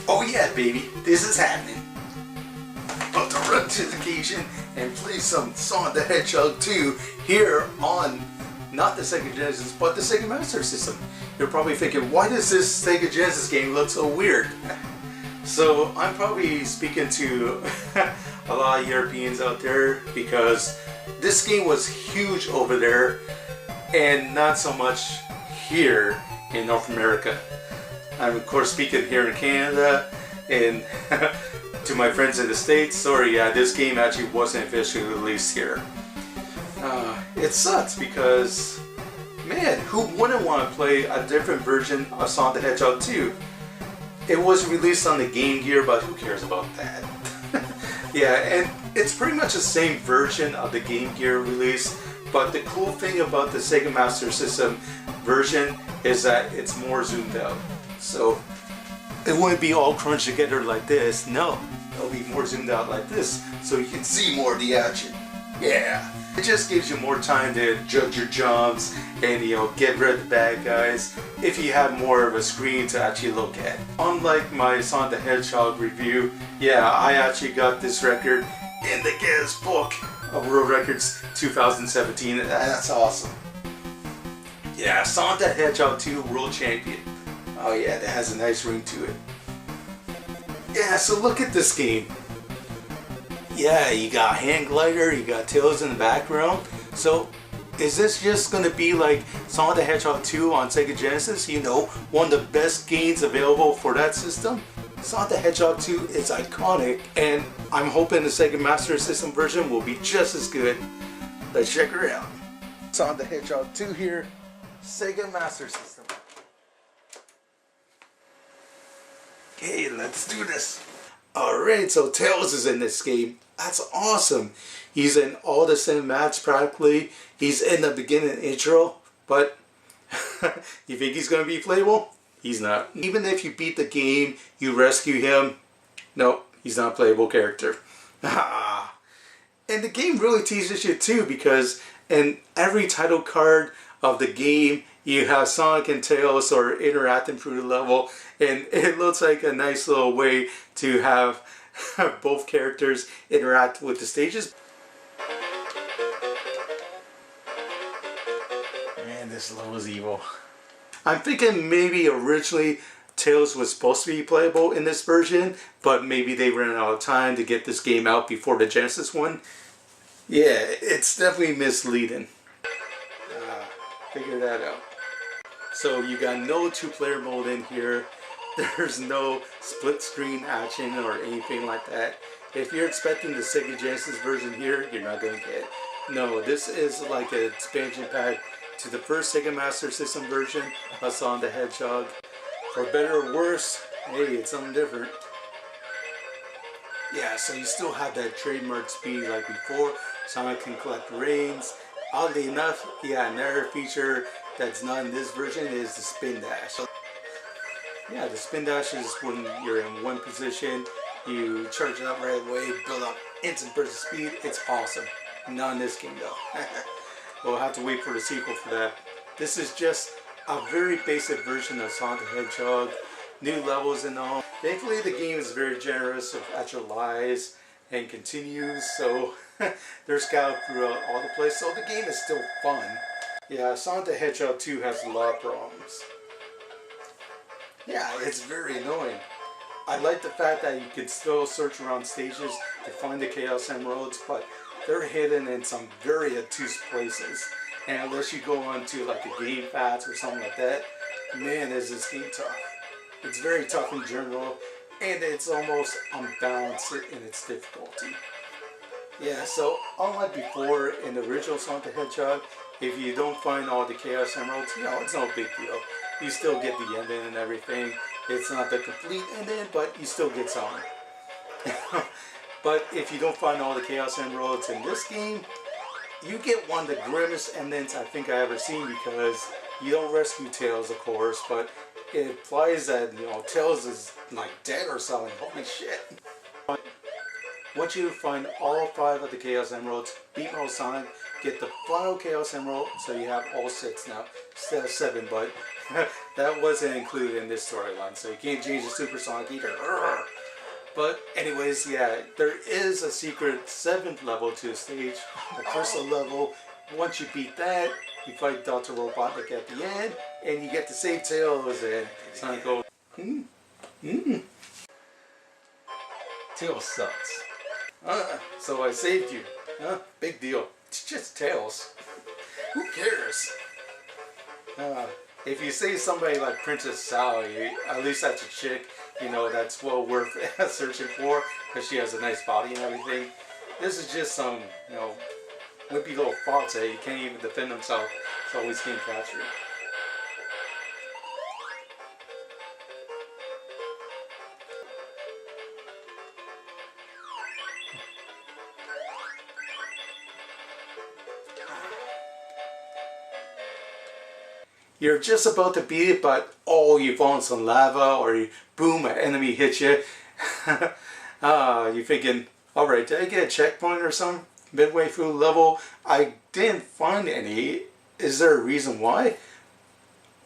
Oh yeah, baby, this is happening. About to run to the occasion and play some Sonic the Hedgehog 2 here on not the Sega Genesis, but the Sega Master System. You're probably thinking, why does this Sega Genesis game look so weird? So I'm probably speaking to a lot of Europeans out there because this game was huge over there and not so much here in North America. I'm of course speaking here in Canada, and to my friends in the States, sorry, yeah, this game actually wasn't officially released here. It sucks because, man, who wouldn't want to play a different version of Sonic the Hedgehog 2? It was released on the Game Gear, but who cares about that? Yeah, and it's pretty much the same version of the Game Gear release, but the cool thing about the Sega Master System version is that it's more zoomed out. So it wouldn't be all crunched together like this. No, it'll be more zoomed out like this, so you can see more of the action. Yeah, it just gives you more time to judge your jumps and, you know, get rid of the bad guys if you have more of a screen to actually look at. Unlike my Sonic the Hedgehog review, yeah, I actually got this record in the Guinness Book of World Records 2017, and that's awesome. Yeah, Sonic the Hedgehog 2 World Champion. Oh yeah, that has a nice ring to it. Yeah, so look at this game. Yeah, you got Hand Glider, you got Tails in the background. So, is this just going to be like Sonic the Hedgehog 2 on Sega Genesis? You know, one of the best games available for that system? Sonic the Hedgehog 2 is iconic, and I'm hoping the Sega Master System version will be just as good. Let's check her out. Sonic the Hedgehog 2 here, Sega Master System. Okay, let's do this. Alright, so Tails is in this game. That's awesome. He's in all the cinematics practically. He's in the beginning intro, but you think he's going to be playable? He's not. Even if you beat the game, you rescue him, no, he's not a playable character. And the game really teaches you too, because in every title card of the game, you have Sonic and Tails sort of interacting through the level, and it looks like a nice little way to have both characters interact with the stages. Man, this level is evil. I'm thinking maybe originally Tails was supposed to be playable in this version, but maybe they ran out of time to get this game out before the Genesis one. Yeah, it's definitely misleading. Figure that out. So you got no two-player mode in here. There's no split screen action or anything like that. If you're expecting the Sega Genesis version here, you're not going to get it. No, this is like an expansion pack to the first Sega Master System version of Sonic the Hedgehog. For better or worse, hey, it's something different. Yeah, so you still have that trademark speed like before. Sonic can collect rings. Oddly enough, yeah, another feature that's not in this version is the spin dash. Yeah, the spin dash is when you're in one position, you charge it up right away, build up instant burst of speed. It's awesome. Not in this game though. We'll have to wait for the sequel for that. This is just a very basic version of Sonic the Hedgehog. New levels and all. Thankfully the game is very generous of actual lives and continues, so they're scattered throughout all the place, so the game is still fun. Yeah, Sonic the Hedgehog 2 has a lot of problems. Yeah, it's very annoying. I like the fact that you can still search around stages to find the Chaos Emeralds, but they're hidden in some very obtuse places. And unless you go on to like a Game Pass or something like that, man, is this game tough. It's very tough in general, and it's almost unbalanced in its difficulty. Yeah, so unlike before in the original Sonic the Hedgehog, if you don't find all the Chaos Emeralds, you know, it's no big deal. You still get the ending and everything. It's not the complete ending, but you still get some. But if you don't find all the Chaos Emeralds in this game, you get one of the grimmest endings I think I ever seen, because you don't rescue Tails, of course, but it implies that, you know, Tails is like dead or something. Holy shit. Once you find all 5 of the Chaos Emeralds, beat Metal Sonic, get the final Chaos Emerald, so you have all 6 now, instead of 7, but that wasn't included in this storyline, so you can't change the Super Sonic either. But anyways, yeah, there is a secret 7th level to the stage, the crystal level. Once you beat that, you fight Dr. Robotnik at the end, and you get to save Tails, and Sonic goes, Tails sucks. So I saved you. Big deal. It's just Tails. Who cares? If you say somebody like Princess Sally, at least that's a chick, you know, that's well worth searching for, because she has a nice body and everything. This is just some, you know, wimpy little fox that he can't even defend himself. It's always getting captured. You're just about to beat it, but oh, you fall in some lava, or you, boom, an enemy hits you. You're thinking, alright, did I get a checkpoint or something midway through the level? I didn't find any. Is there a reason why?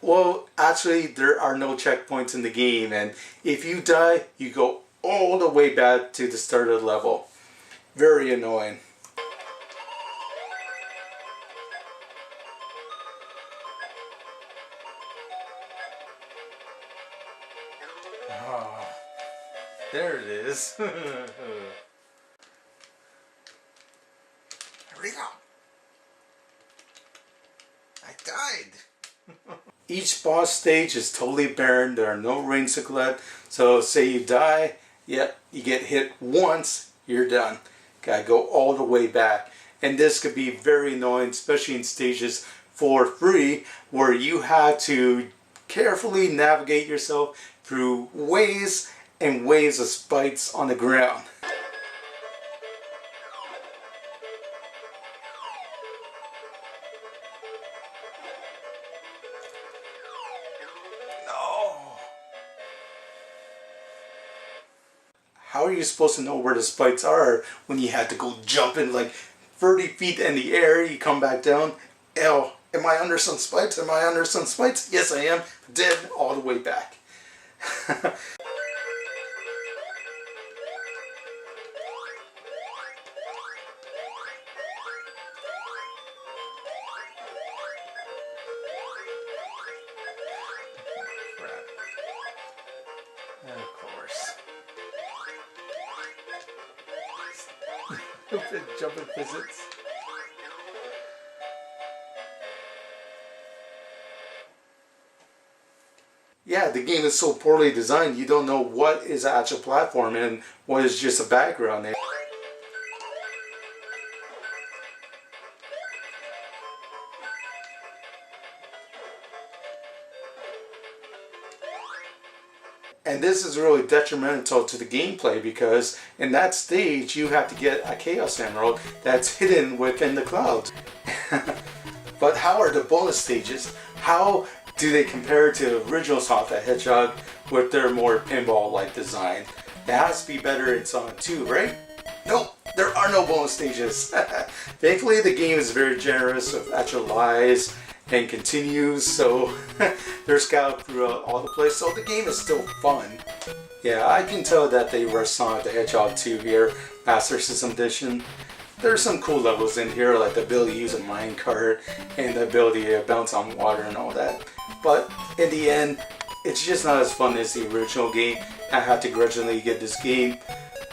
Well, actually, there are no checkpoints in the game, and if you die, you go all the way back to the start of the level. Very annoying. Oh, there it is. Hurry up. I died. Each boss stage is totally barren. There are no rings to collect. So say you die, yep, you get hit once, you're done. Gotta go all the way back. And this could be very annoying, especially in stages 4-3, where you have to carefully navigate yourself through waves and waves of spikes on the ground. No! How are you supposed to know where the spikes are when you had to go jumping like 30 feet in the air, you come back down? Ew, am I under some spikes? Am I under some spikes? Yes, I am. Dead all the way back. Of course. Stupid jumping physics. Yeah, the game is so poorly designed, you don't know what is the actual platform and what is just a background there. And this is really detrimental to the gameplay, because in that stage you have to get a Chaos Emerald that's hidden within the clouds. But how are the bonus stages? How do they compare to the original Sonic the Hedgehog with their more pinball-like design? It has to be better in Sonic 2, right? Nope, there are no bonus stages. Thankfully, the game is very generous with actual lives and continues, so they're scattered throughout all the place, so the game is still fun. Yeah, I can tell that they rushed Sonic the Hedgehog 2 here, Master System Edition. There's some cool levels in here, like the ability to use a minecart and the ability to bounce on water and all that. But in the end, it's just not as fun as the original game. I had to grudgingly give this game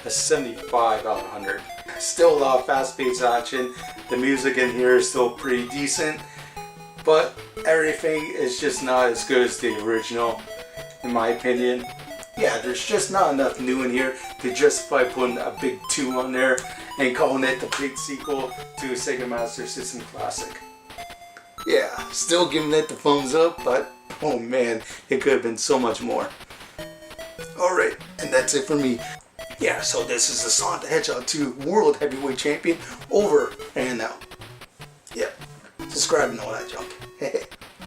a 75 out of 100. Still a lot of fast-paced action. The music in here is still pretty decent, but everything is just not as good as the original, in my opinion. Yeah, there's just not enough new in here to justify putting a big 2 on there and calling it the big sequel to a Sega Master System classic. Yeah, still giving it the thumbs up, but oh man, it could have been so much more. Alright, and that's it for me. Yeah, so this is the Sonic the Hedgehog 2 World Heavyweight Champion, over and out. Yep, subscribe and all that junk.